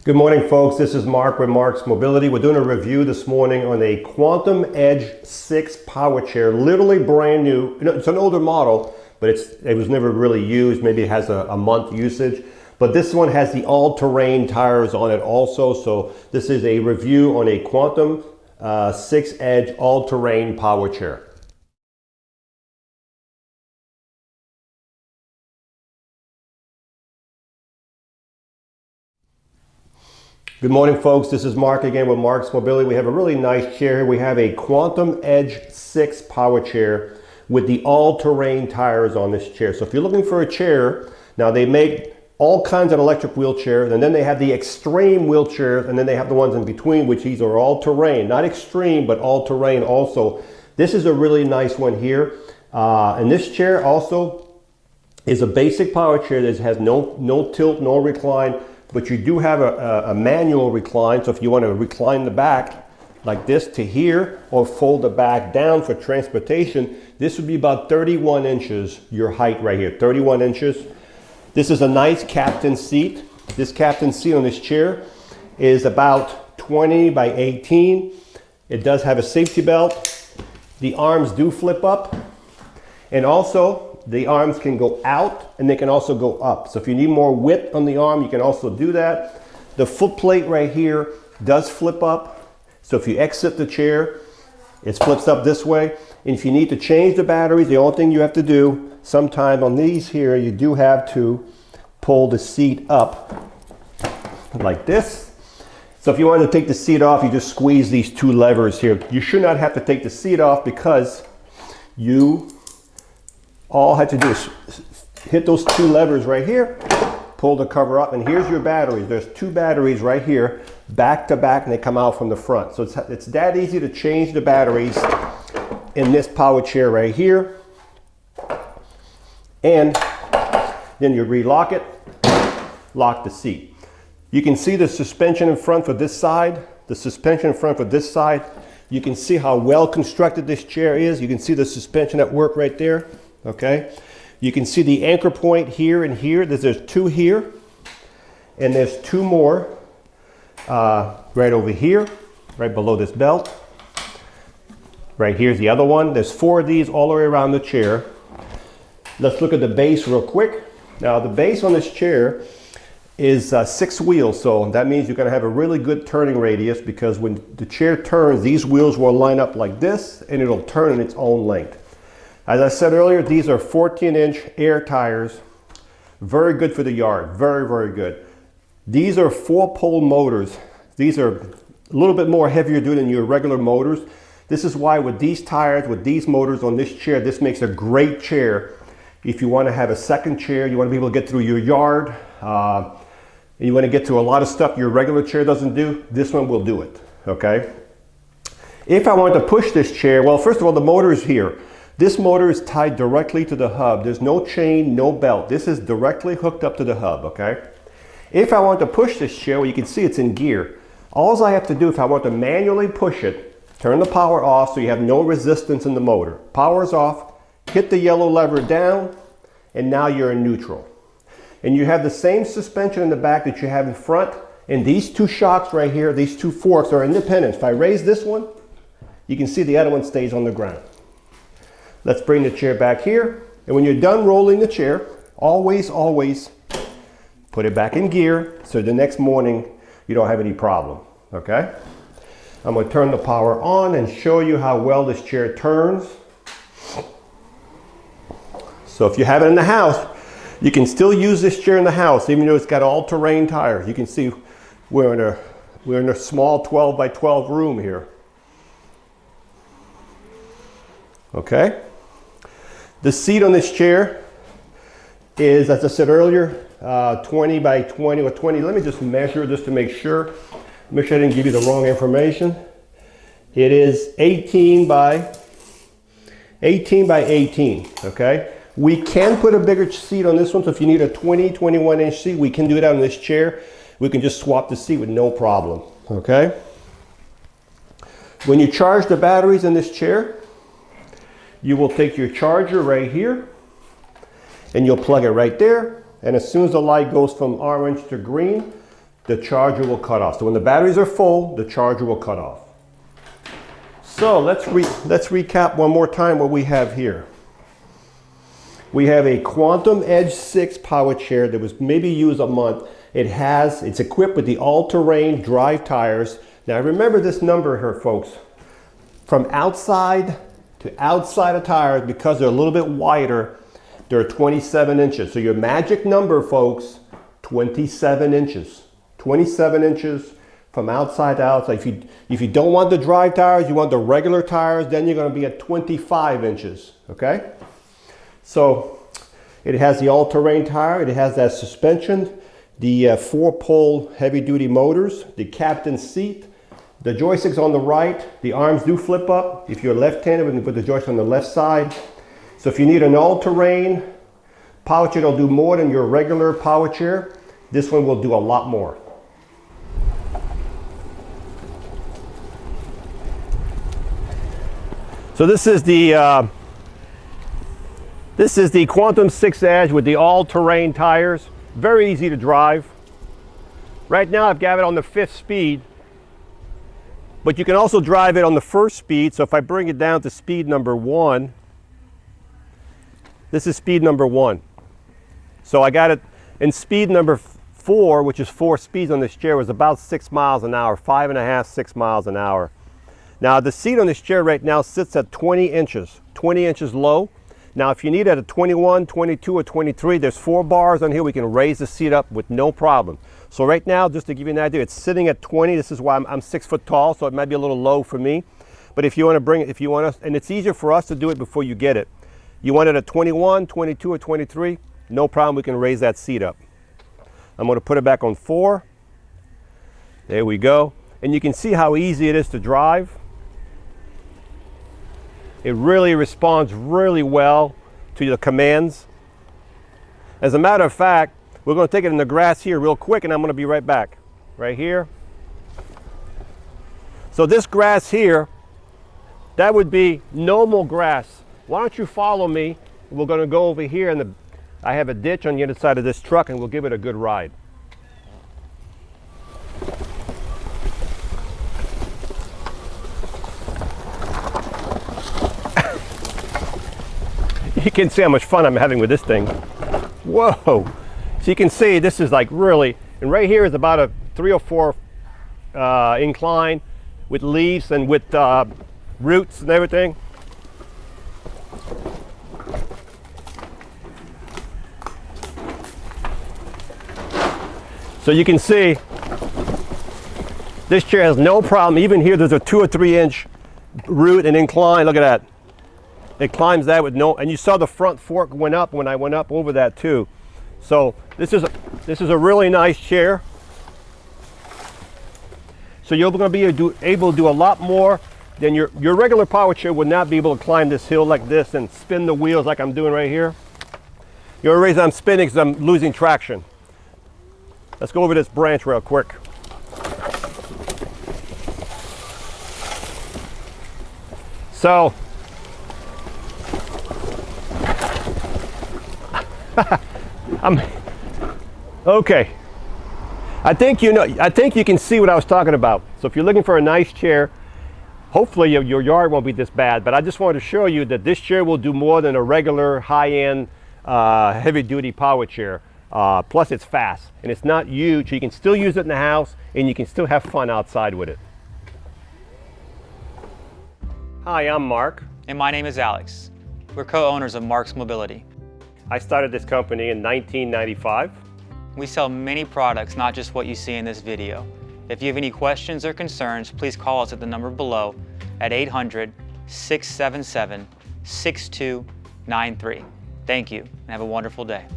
Good morning, folks. This is Marc with Marc's Mobility. We're doing a review this morning on a Quantum Edge 6 power chair, literally brand new. It's an older model, but it was never really used. Maybe it has a month usage. But this one has the all-terrain tires on it also. So this is a review on a Quantum 6 Edge all-terrain power chair. Good morning, folks. This is Marc again with Marc's Mobility. We have a really nice chair here. We have a Quantum Edge 6 power chair with the all-terrain tires on this chair. So if you're looking for a chair, now they make all kinds of electric wheelchairs, and then they have the extreme wheelchairs, and then they have the ones in between, which these are all-terrain. Not extreme, but all-terrain also. This is a really nice one here. And this chair also is a basic power chair that has no tilt, no recline. But you do have a manual recline, so if you want to recline the back like this to here or fold the back down for transportation, this would be about 31 inches, your height right here, 31 inches. This is a nice captain seat. This captain seat on this chair is about 20 by 18. It does have a safety belt. The arms do flip up, and also the arms can go out and they can also go up. So if you need more width on the arm, you can also do that. The foot plate right here does flip up. So if you exit the chair, it flips up this way. And if you need to change the batteries, the only thing you have to do, sometime on these here, you do have to pull the seat up like this. So if you want to take the seat off, you just squeeze these two levers here. You should not have to take the seat off because you all had to do is hit those two levers right here, pull the cover up, and here's your batteries. There's two batteries right here, back to back, and they come out from the front. So it's that easy to change the batteries in this power chair right here. And then you relock it, lock the seat. You can see the suspension in front for this side, the suspension in front for this side. You can see how well constructed this chair is. You can see the suspension at work right there. Okay, you can see the anchor point here and here. There's two here, and there's two more right over here, right below this belt. Right here's the other one. There's four of these all the way around the chair. Let's look at the base real quick. Now the base on this chair is 6 wheels, so that means you're going to have a really good turning radius, because when the chair turns, these wheels will line up like this and it'll turn in its own length. As I said earlier, these are 14-inch air tires. Very good for the yard. Very, very good. These are 4-pole motors. These are a little bit more heavier duty than your regular motors. This is why with these tires, with these motors on this chair, this makes a great chair. If you want to have a second chair, you want to be able to get through your yard, and you want to get to a lot of stuff your regular chair doesn't do, this one will do it, okay? If I want to push this chair, well, first of all, the motor is here. This motor is tied directly to the hub. There's no chain, no belt. This is directly hooked up to the hub, okay? If I want to push this chair, well, you can see it's in gear. All I have to do, if I want to manually push it, turn the power off so you have no resistance in the motor. Power's off, hit the yellow lever down, and now you're in neutral. And you have the same suspension in the back that you have in front, and these two shocks right here, these two forks are independent. If I raise this one, you can see the other one stays on the ground. Let's bring the chair back here. And when you're done rolling the chair, always put it back in gear so the next morning you don't have any problem, okay? I'm gonna turn the power on and show you how well this chair turns. So if you have it in the house, you can still use this chair in the house, even though it's got all-terrain tires. You can see we're in a small 12 by 12 room here. Okay? The seat on this chair is, as I said earlier, 20 by 20 or 20. Let me just measure this to make sure. Make sure I didn't give you the wrong information. It is 18 by 18, okay? We can put a bigger seat on this one, so if you need a 21-inch seat, we can do that on this chair. We can just swap the seat with no problem, okay? When you charge the batteries in this chair, you will take your charger right here and you'll plug it right there. And as soon as the light goes from orange to green, the charger will cut off. So when the batteries are full, the charger will cut off. So let's recap one more time what we have here. We have a Quantum Edge 6 power chair that was maybe used a month. It's equipped with the all-terrain drive tires. Now remember this number here, folks. From outside to outside of tires, because they're a little bit wider, they're 27 inches. So your magic number, folks, 27 inches. 27 inches from outside to outside. If you don't want the drive tires, you want the regular tires, then you're going to be at 25 inches, okay? So it has the all-terrain tire, it has that suspension, the 4-pole heavy-duty motors, the captain's seat, the joysticks on the right, the arms do flip up. If you're left-handed, we can put the joystick on the left side. So if you need an all-terrain power chair, it'll do more than your regular power chair. This one will do a lot more. So this is the Quantum 6 Edge with the all-terrain tires. Very easy to drive. Right now I've got it on the 5th speed, but you can also drive it on the 1st speed. So if I bring it down to speed number 1, this is speed number 1. So I got it in speed number 4, which is 4 speeds on this chair, was about 6 miles an hour, 5.5, 6 miles an hour. Now the seat on this chair right now sits at 20 inches low. Now if you need it at 21, 22, or 23, there's 4 bars on here. We can raise the seat up with no problem. So right now, just to give you an idea, it's sitting at 20. This is why I'm 6 foot tall, so it might be a little low for me. But if you want to bring it, and it's easier for us to do it before you get it. You want it at 21, 22, or 23, no problem, we can raise that seat up. I'm going to put it back on 4. There we go. And you can see how easy it is to drive. It really responds really well to the commands. As a matter of fact, we're going to take it in the grass here real quick, and I'm going to be right back. Right here. So this grass here, that would be normal grass. Why don't you follow me? We're going to go over here, and I have a ditch on the other side of this truck, and we'll give it a good ride. You can see how much fun I'm having with this thing. Whoa! So you can see this is like really, and right here is about a 3 or 4 incline with leaves and with roots and everything. So you can see this chair has no problem. Even here there's a 2 or 3 inch root and incline. Look at that. It climbs that with no, and you saw the front fork went up when I went up over that too. So this is a really nice chair. So you're going to be able to do a lot more than your regular power chair would not be able to climb this hill like this and spin the wheels like I'm doing right here. The only reason I'm spinning is I'm losing traction. Let's go over this branch real quick. So okay. I think you can see what I was talking about. So if you're looking for a nice chair, hopefully your yard won't be this bad, but I just wanted to show you that this chair will do more than a regular high-end heavy-duty power chair. Plus it's fast and it's not huge. You can still use it in the house and you can still have fun outside with it. Hi, I'm Mark. And my name is Alex. We're co-owners of Marc's Mobility. I started this company in 1995. We sell many products, not just what you see in this video. If you have any questions or concerns, please call us at the number below at 800-677-6293. Thank you and have a wonderful day.